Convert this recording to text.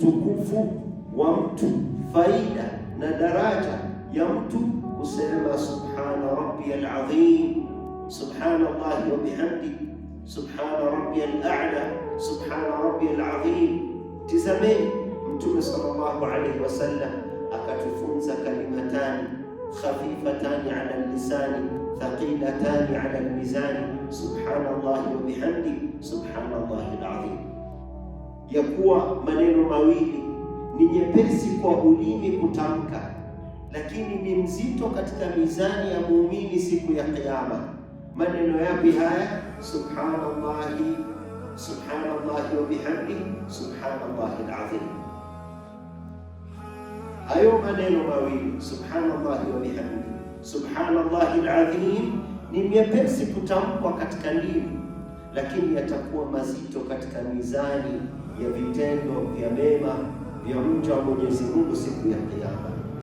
utukufu wa mtu, faida na daraja ya mtu kusema subhana rabbiyal azim, subhanallahi wa bihamdi, subhana rabbiyal a'la, subhana rabbiyal azim. Tizameni Mtume sallallahu alayhi wasallam akatufunza kalimatani khafifatani ala lisani thaqilatani ala almizani, subhanallahi wa bihamdi, subhanallahi alazim, ya kuwa maneno mawili ni nyepesi kwa ulimi kutamka, lakini ni mzito katika mizani ya muumini siku ya Kiyama. Maneno yapi haya? Subhanallahi, subhanallahi wa bihamdi, subhanallahi alazim. Hayo maneno mawili subhanallahi wa bihamdi, subhanallahi alazim ni nyepesi kutamkwa katika ndimi, lakini yatakuwa mazito katika mizani ya vitendo vya mema vya mja wa Mwenyezi Mungu siku ya Kiyama.